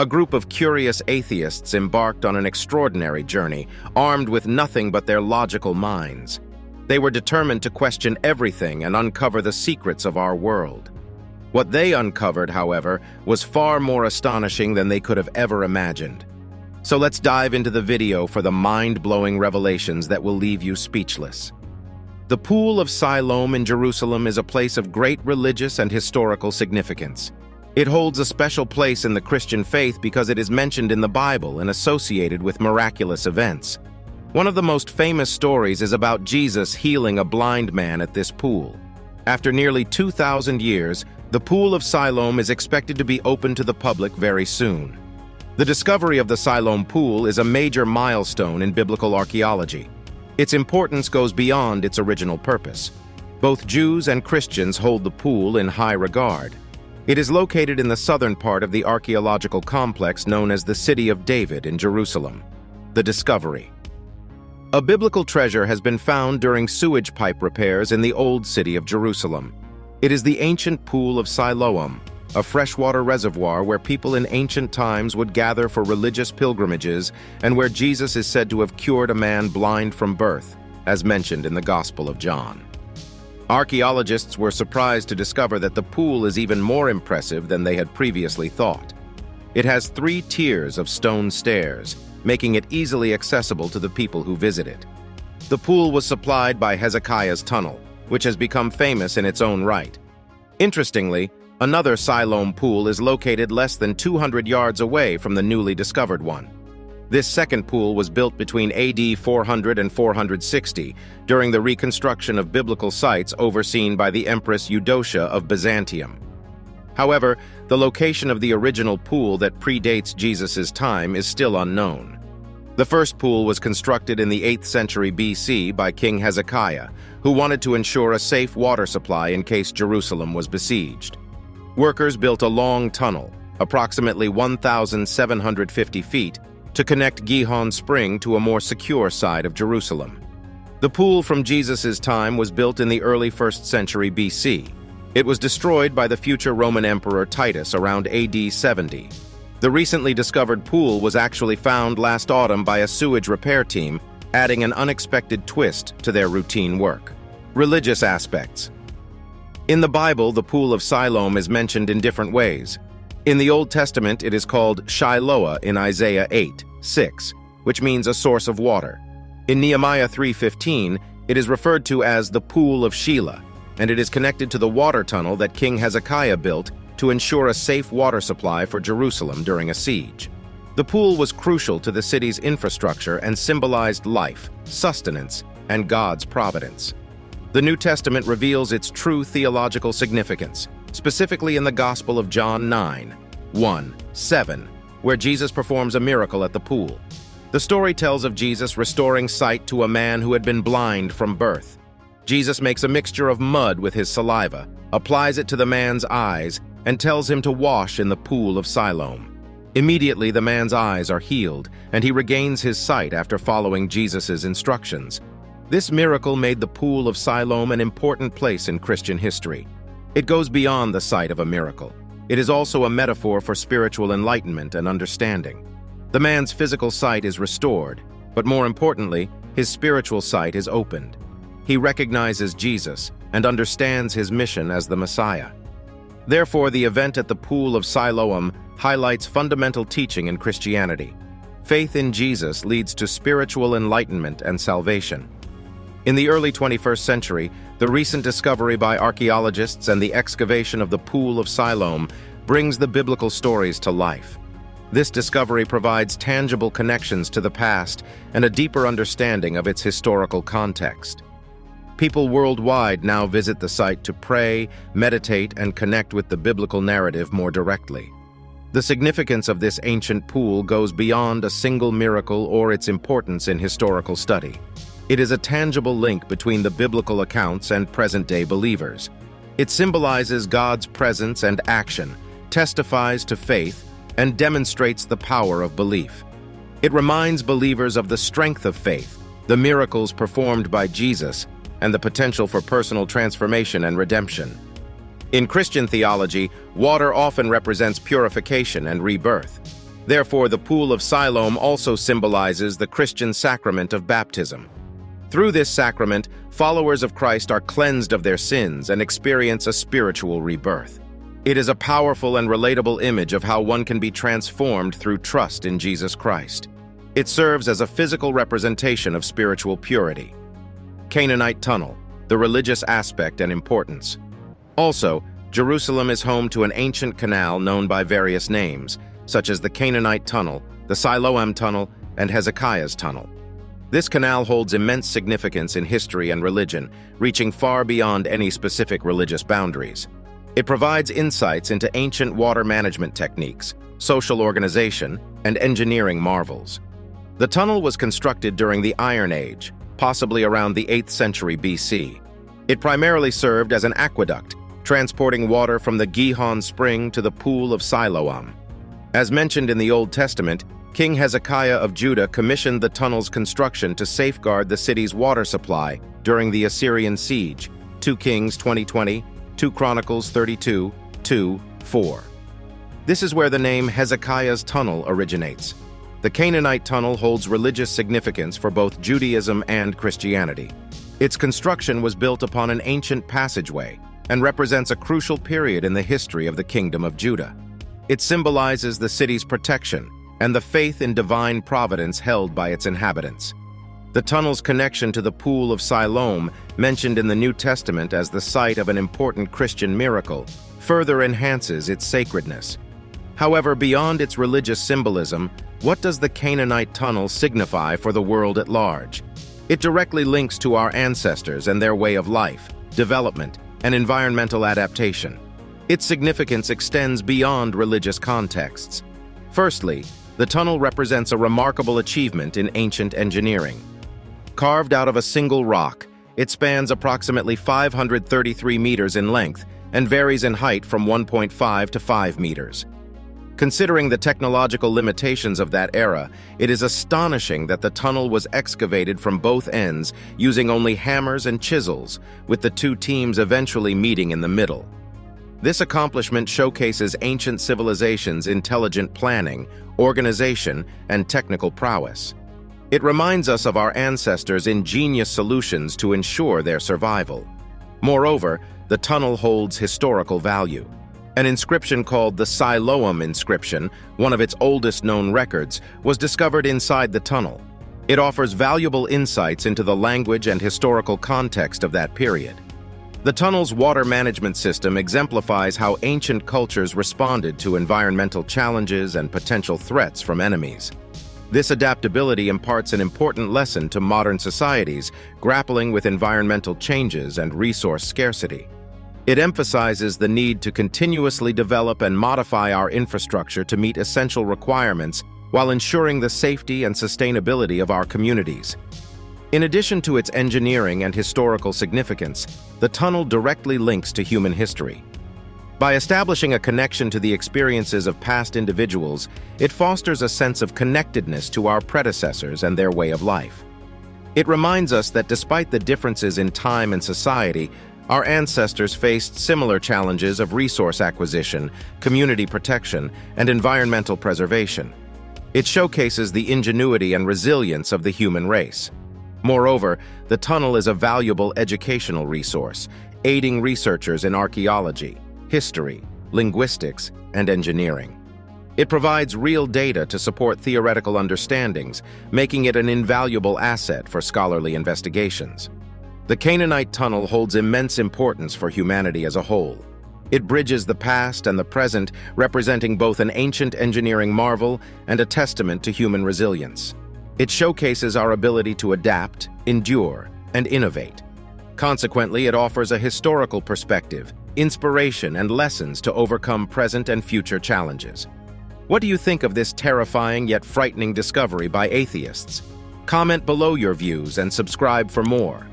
A group of curious atheists embarked on an extraordinary journey, armed with nothing but their logical minds. They were determined to question everything and uncover the secrets of our world. What they uncovered, however, was far more astonishing than they could have ever imagined. So let's dive into the video for the mind-blowing revelations that will leave you speechless. The Pool of Siloam in Jerusalem is a place of great religious and historical significance. It holds a special place in the Christian faith because it is mentioned in the Bible and associated with miraculous events. One of the most famous stories is about Jesus healing a blind man at this pool. After nearly 2,000 years, the Pool of Siloam is expected to be open to the public very soon. The discovery of the Siloam Pool is a major milestone in biblical archaeology. Its importance goes beyond its original purpose. Both Jews and Christians hold the pool in high regard. It is located in the southern part of the archaeological complex known as the City of David in Jerusalem. The discovery. A biblical treasure has been found during sewage pipe repairs in the Old City of Jerusalem. It is the ancient Pool of Siloam, a freshwater reservoir where people in ancient times would gather for religious pilgrimages and where Jesus is said to have cured a man blind from birth, as mentioned in the Gospel of John. Archaeologists were surprised to discover that the pool is even more impressive than they had previously thought. It has 3 tiers of stone stairs, making it easily accessible to the people who visit it. The pool was supplied by Hezekiah's tunnel, which has become famous in its own right. Interestingly, another Siloam pool is located less than 200 yards away from the newly discovered one. This second pool was built between AD 400 and 460 during the reconstruction of biblical sites overseen by the Empress Eudocia of Byzantium. However, the location of the original pool that predates Jesus' time is still unknown. The first pool was constructed in the 8th century BC by King Hezekiah, who wanted to ensure a safe water supply in case Jerusalem was besieged. Workers built a long tunnel, approximately 1,750 feet, to connect Gihon Spring to a more secure side of Jerusalem. The pool from Jesus' time was built in the early 1st century BC. It was destroyed by the future Roman Emperor Titus around AD 70. The recently discovered pool was actually found last autumn by a sewage repair team, adding an unexpected twist to their routine work. Religious aspects. In the Bible, the Pool of Siloam is mentioned in different ways. In the Old Testament, it is called Shiloah in Isaiah 8:6, which means a source of water. In Nehemiah 3:15, it is referred to as the Pool of Shelah, and it is connected to the water tunnel that King Hezekiah built to ensure a safe water supply for Jerusalem during a siege. The pool was crucial to the city's infrastructure and symbolized life, sustenance, and God's providence. The New Testament reveals its true theological significance, specifically in the Gospel of John 9:1-7, where Jesus performs a miracle at the pool. The story tells of Jesus restoring sight to a man who had been blind from birth. Jesus makes a mixture of mud with his saliva, applies it to the man's eyes, and tells him to wash in the Pool of Siloam. Immediately, the man's eyes are healed, and he regains his sight after following Jesus' instructions. This miracle made the Pool of Siloam an important place in Christian history. It goes beyond the sight of a miracle. It is also a metaphor for spiritual enlightenment and understanding. The man's physical sight is restored, but more importantly, his spiritual sight is opened. He recognizes Jesus and understands his mission as the Messiah. Therefore, the event at the Pool of Siloam highlights fundamental teaching in Christianity. Faith in Jesus leads to spiritual enlightenment and salvation. In the early 21st century, the recent discovery by archaeologists and the excavation of the Pool of Siloam brings the biblical stories to life. This discovery provides tangible connections to the past and a deeper understanding of its historical context. People worldwide now visit the site to pray, meditate, and connect with the biblical narrative more directly. The significance of this ancient pool goes beyond a single miracle or its importance in historical study. It is a tangible link between the biblical accounts and present-day believers. It symbolizes God's presence and action, testifies to faith, and demonstrates the power of belief. It reminds believers of the strength of faith, the miracles performed by Jesus, and the potential for personal transformation and redemption. In Christian theology, water often represents purification and rebirth. Therefore, the Pool of Siloam also symbolizes the Christian sacrament of baptism. Through this sacrament, followers of Christ are cleansed of their sins and experience a spiritual rebirth. It is a powerful and relatable image of how one can be transformed through trust in Jesus Christ. It serves as a physical representation of spiritual purity. Canaanite Tunnel, the religious aspect and importance. Also, Jerusalem is home to an ancient canal known by various names, such as the Canaanite Tunnel, the Siloam Tunnel, and Hezekiah's Tunnel. This canal holds immense significance in history and religion, reaching far beyond any specific religious boundaries. It provides insights into ancient water management techniques, social organization, and engineering marvels. The tunnel was constructed during the Iron Age, possibly around the 8th century BC. It primarily served as an aqueduct, transporting water from the Gihon Spring to the Pool of Siloam. As mentioned in the Old Testament, King Hezekiah of Judah commissioned the tunnel's construction to safeguard the city's water supply during the Assyrian siege. 2 Kings 20:20, 2 Chronicles 32:2-4. This is where the name Hezekiah's Tunnel originates. The Canaanite Tunnel holds religious significance for both Judaism and Christianity. Its construction was built upon an ancient passageway and represents a crucial period in the history of the Kingdom of Judah. It symbolizes the city's protection and the faith in divine providence held by its inhabitants. The tunnel's connection to the Pool of Siloam, mentioned in the New Testament as the site of an important Christian miracle, further enhances its sacredness. However, beyond its religious symbolism, what does the Canaanite Tunnel signify for the world at large? It directly links to our ancestors and their way of life, development, and environmental adaptation. Its significance extends beyond religious contexts. Firstly, the tunnel represents a remarkable achievement in ancient engineering. Carved out of a single rock, it spans approximately 533 meters in length and varies in height from 1.5 to 5 meters. Considering the technological limitations of that era, it is astonishing that the tunnel was excavated from both ends using only hammers and chisels, with the two teams eventually meeting in the middle. This accomplishment showcases ancient civilizations' intelligent planning, organization, and technical prowess. It reminds us of our ancestors' ingenious solutions to ensure their survival. Moreover, the tunnel holds historical value. An inscription called the Siloam inscription, one of its oldest known records, was discovered inside the tunnel. It offers valuable insights into the language and historical context of that period. The tunnel's water management system exemplifies how ancient cultures responded to environmental challenges and potential threats from enemies. This adaptability imparts an important lesson to modern societies grappling with environmental changes and resource scarcity. It emphasizes the need to continuously develop and modify our infrastructure to meet essential requirements while ensuring the safety and sustainability of our communities. In addition to its engineering and historical significance, the tunnel directly links to human history. By establishing a connection to the experiences of past individuals, it fosters a sense of connectedness to our predecessors and their way of life. It reminds us that despite the differences in time and society, our ancestors faced similar challenges of resource acquisition, community protection, and environmental preservation. It showcases the ingenuity and resilience of the human race. Moreover, the tunnel is a valuable educational resource, aiding researchers in archaeology, history, linguistics, and engineering. It provides real data to support theoretical understandings, making it an invaluable asset for scholarly investigations. The Canaanite Tunnel holds immense importance for humanity as a whole. It bridges the past and the present, representing both an ancient engineering marvel and a testament to human resilience. It showcases our ability to adapt, endure, and innovate. Consequently, it offers a historical perspective, inspiration, and lessons to overcome present and future challenges. What do you think of this terrifying yet frightening discovery by atheists? Comment below your views and subscribe for more.